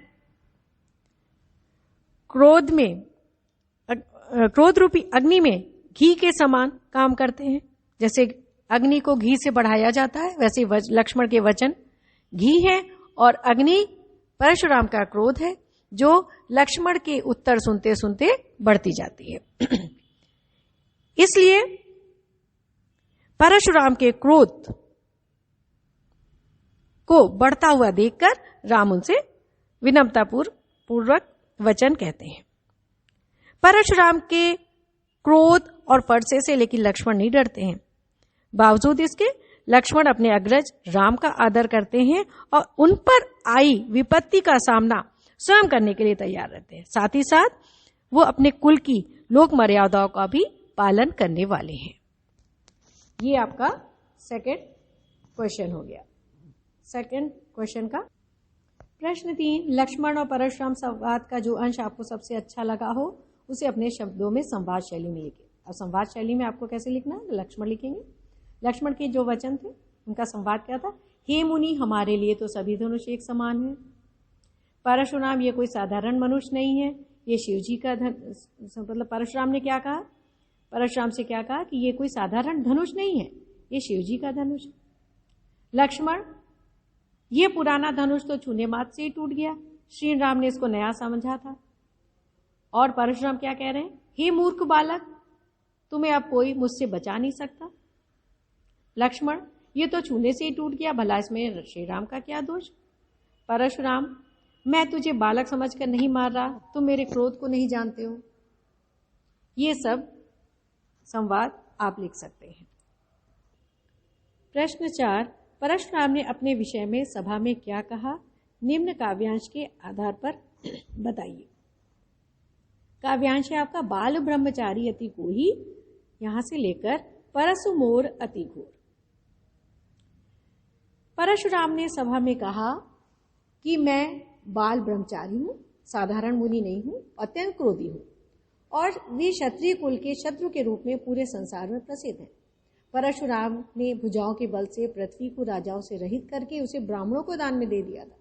क्रोध रूपी अग्नि में घी के समान काम करते हैं। जैसे अग्नि को घी से बढ़ाया जाता है, वैसे लक्ष्मण के वचन घी है और अग्नि परशुराम का क्रोध है जो लक्ष्मण के उत्तर सुनते सुनते बढ़ती जाती है। इसलिए परशुराम के क्रोध को बढ़ता हुआ देखकर राम उनसे विनम्रतापूर्वक वचन कहते हैं। परशुराम के क्रोध और फरसे से लेकिन लक्ष्मण नहीं डरते हैं। बावजूद इसके लक्ष्मण अपने अग्रज राम का आदर करते हैं और उन पर आई विपत्ति का सामना स्वयं करने के लिए तैयार रहते हैं। साथ ही साथ वो अपने कुल की लोक मर्यादाओं का भी पालन करने वाले हैं। ये आपका सेकंड क्वेश्चन हो गया। सेकंड क्वेश्चन का प्रश्न 3, लक्ष्मण और परशुराम संवाद का जो अंश आपको सबसे अच्छा लगा हो उसे अपने शब्दों में संवाद शैली में लिखिए। अब संवाद शैली में आपको कैसे लिखना है? लक्ष्मण लिखेंगे। लक्ष्मण के जो वचन थे उनका संवाद क्या था? हे मुनि, हमारे लिए तो सभी धनुष एक समान है। परशुराम ये कोई साधारण मनुष्य नहीं है, ये शिवजी का मतलब परशुराम ने क्या कहा? परशुराम से क्या कहा कि ये कोई साधारण धनुष नहीं है, ये शिवजी का धनुष है। लक्ष्मण, ये पुराना धनुष तो छूने मात्र से ही टूट गया, श्री राम ने इसको नया समझा था। और परशुराम क्या कह रहे हैं? हे मूर्ख बालक, तुम्हें अब कोई मुझसे बचा नहीं सकता। लक्ष्मण, ये तो छूने से ही टूट गया, भला इसमें श्री राम का क्या दोष? परशुराम, मैं तुझे बालक समझकर नहीं मार रहा, तुम मेरे क्रोध को नहीं जानते हो। ये सब संवाद आप लिख सकते हैं। प्रश्न 4, परशुराम ने अपने विषय में सभा में क्या कहा? निम्न काव्यांश के आधार पर बताइए। काव्यांश है आपका बाल ब्रह्मचारी अति कोही, यहां से लेकर परसु मोर अति घोर। परशुराम ने सभा में कहा कि मैं बाल ब्रह्मचारी हूं, साधारण मुनि नहीं हूं, अत्यंत क्रोधी हूं और वे क्षत्रिय कुल के शत्रु के रूप में पूरे संसार में प्रसिद्ध हैं। परशुराम ने भुजाओं के बल से पृथ्वी को राजाओं से रहित करके उसे ब्राह्मणों को दान में दे दिया था।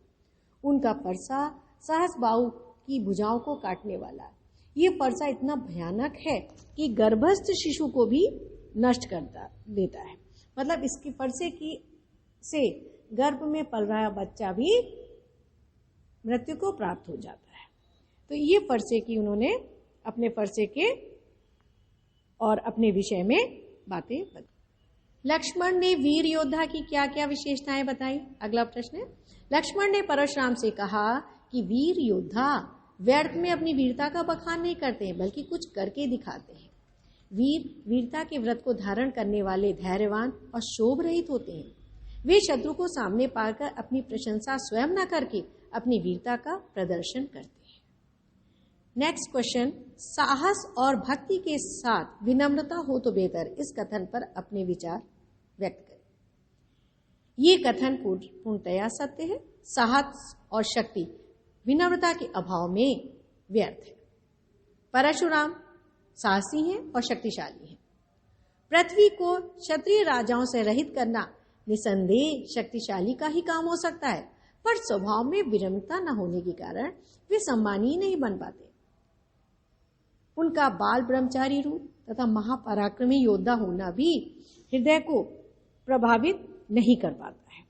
उनका परसा सहस्बाहु की भुजाओं को काटने वाला है। ये परसा इतना भयानक है कि गर्भस्थ शिशु को भी नष्ट कर देता है। मतलब इसके परसे की से गर्भ में पल रहा बच्चा भी मृत्यु को प्राप्त हो जाता है। तो ये परसे की उन्होंने अपने परसे के और अपने विषय में बातें बताई। लक्ष्मण ने वीर योद्धा की क्या क्या विशेषताएं बताई? अगला प्रश्न है, लक्ष्मण ने परशुराम से कहा कि वीर योद्धा व्यर्थ में अपनी वीरता का बखान नहीं करते हैं, बल्कि कुछ करके दिखाते हैं। वीरता के व्रत को धारण करने वाले धैर्यवान और शोभ रहित होते हैं। वे शत्रु को सामने पाकर अपनी प्रशंसा स्वयं न करके अपनी वीरता का प्रदर्शन करते हैं। नेक्स्ट क्वेश्चन, साहस और भक्ति के साथ विनम्रता हो तो बेहतर, इस कथन पर अपने विचार व्यक्त करें। ये कथन पूर्णतया सत्य है। साहस और शक्ति विनम्रता के अभाव में व्यर्थ है। परशुराम साहसी हैं और शक्तिशाली हैं। पृथ्वी को क्षत्रिय राजाओं से रहित करना निसंदेह शक्तिशाली का ही काम हो सकता है, पर स्वभाव में विनम्रता न होने के कारण वे सम्मानीय नहीं बन पाते। उनका बाल ब्रह्मचारी रूप तथा महापराक्रमी योद्धा होना भी हृदय को प्रभावित नहीं कर पाता है।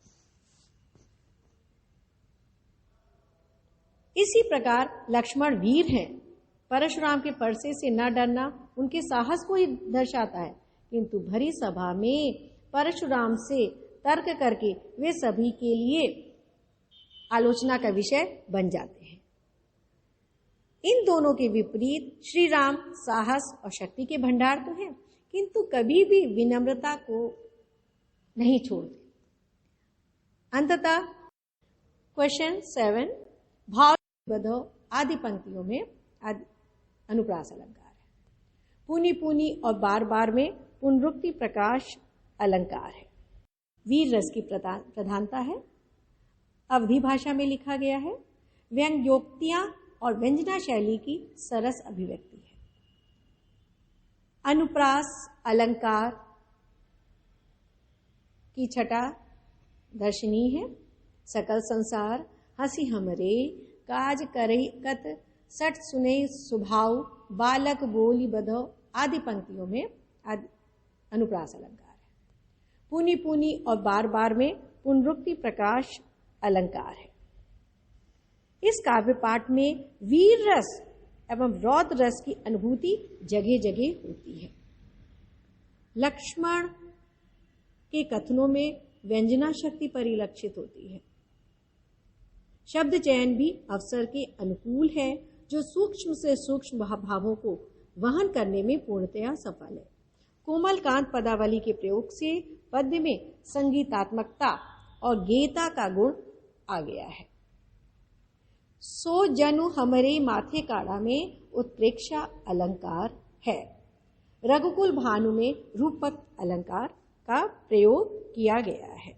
इसी प्रकार लक्ष्मण वीर हैं। परशुराम के परसे से न डरना उनके साहस को ही दर्शाता है, किंतु भरी सभा में परशुराम से तर्क करके वे सभी के लिए आलोचना का विषय बन जाते हैं। इन दोनों के विपरीत श्री राम साहस और शक्ति के भंडार तो हैं, किंतु कभी भी विनम्रता को नहीं छोड़ते। अंततः क्वेश्चन 7 भाव बधो आदि पंक्तियों में अनुप्रास अलंकार है। पुनि पुनि और बार बार में पुनरुक्ति प्रकाश अलंकार है। वीर रस की प्रधानता है। अवधि भाषा में लिखा गया है। व्यंग्योक्तियां और व्यंजना शैली की सरस अभिव्यक्ति है। अनुप्रास अलंकार की छटा दर्शनीय है। सकल संसार हंसी हमरे काज करई कत सट सुने सुभाव बालक बोली बधो आदि पंक्तियों में अनुप्रास अलंकार है। पुनि पुनि और बार बार में पुनरुक्ति प्रकाश अलंकार है। इस काव्य पाठ में वीर रस एवं रौद्र रस की अनुभूति जगह जगह होती है। लक्ष्मण के कथनों में व्यंजना शक्ति परिलक्षित होती है। शब्द चयन भी अवसर के अनुकूल है, जो सूक्ष्म से सूक्ष्म भावों को वहन करने में पूर्णतया सफल है। कोमल कांत पदावली के प्रयोग से पद्य में संगीतात्मकता और गेयता का गुण आ गया है। सो जनु हमरे माथे काड़ा में उत्प्रेक्षा अलंकार है। रघुकुल भानु में रूपक अलंकार का प्रयोग किया गया है।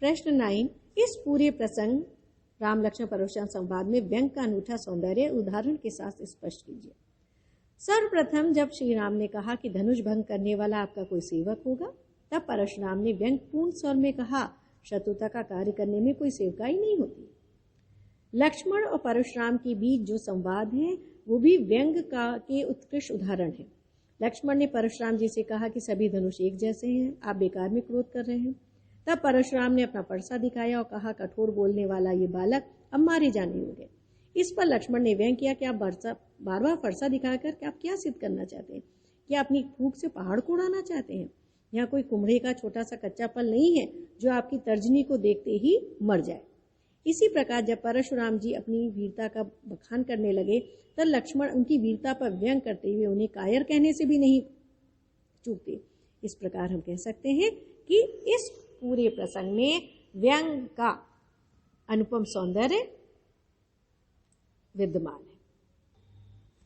प्रश्न 9 इस पूरे प्रसंग राम लक्ष्मण परशुराम संवाद में व्यंग का अनूठा सौंदर्य उदाहरण के साथ स्पष्ट कीजिए। सर्वप्रथम जब श्री राम ने कहा कि धनुष भंग करने वाला आपका कोई सेवक होगा, तब परशुराम ने व्यंग पूर्ण स्वर में कहा, शत्रुता का कार्य करने में कोई सेवकाई नहीं होती। लक्ष्मण और परशुराम के बीच जो संवाद है वो भी व्यंग के उत्कृष्ट उदाहरण है। लक्ष्मण ने परशुराम जी से कहा कि सभी धनुष एक जैसे हैं, आप बेकार में क्रोध कर रहे हैं। तब परशुराम ने अपना परसा दिखाया और कहा, कठोर बोलने वाला ये बालक अब मारे जाने होंगे। इस पर लक्ष्मण ने व्यंग किया कि आप बार बार फरसा दिखाकर कि आप क्या सिद्ध करना चाहते हैं? क्या अपनी फूंक से पहाड़ को उड़ाना चाहते हैं? यहाँ कोई कुम्हड़े का छोटा सा कच्चा फल नहीं है जो आपकी तर्जनी को देखते ही मर जाए। इसी प्रकार जब परशुराम जी अपनी वीरता का बखान करने लगे, तब लक्ष्मण उनकी वीरता पर व्यंग करते हुए उन्हें कायर कहने से भी नहीं चूकते। इस प्रकार हम कह सकते हैं कि इस पूरे प्रसंग में व्यंग का अनुपम सौंदर्य विद्यमान है।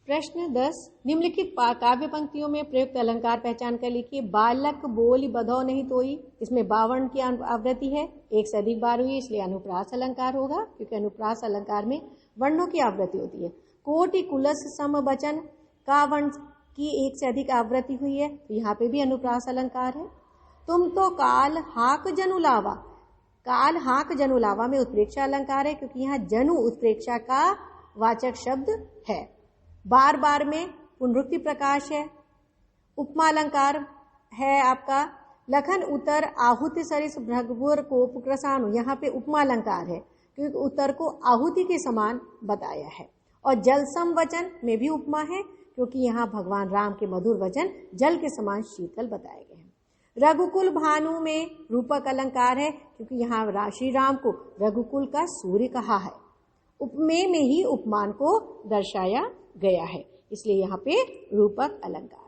प्रश्न 10 निम्नलिखित काव्य पंक्तियों में प्रयुक्त अलंकार पहचान कर लिखिए। बालक बोली बधौ नहीं तोई, इसमें 52 की आवृत्ति है, एक से अधिक बार हुई इसलिए अनुप्रास अलंकार होगा, क्योंकि अनुप्रास अलंकार में वर्णों की आवृत्ति होती है। कोटि कुलस सम वचन का वर्ण की एक से अधिक आवृत्ति हुई है, तो यहाँ पे भी अनुप्रास अलंकार है। तुम तो काल हाक जनु लावा, काल हाक जनु लावा में उत्प्रेक्षा अलंकार है, क्योंकि यहाँ जनु उत्प्रेक्षा का वाचक शब्द है। बार बार में पुनरुक्ति प्रकाश है। उपमा अलंकार है आपका लखन उतर आहुति सरिस भृगुर कोप कृसाणु, यहाँ पे उपमा अलंकार है क्योंकि उतर को आहुति के समान बताया है। और जलसम वचन में भी उपमा है, क्योंकि यहाँ भगवान राम के मधुर वचन जल के समान शीतल बताए गए हैं। रघुकुल भानु में रूपक अलंकार है, क्योंकि यहाँ श्री राम को रघुकुल का सूर्य कहा है। उपमेय में ही उपमान को दर्शाया गया है, इसलिए यहाँ पे रूपक अलंकार।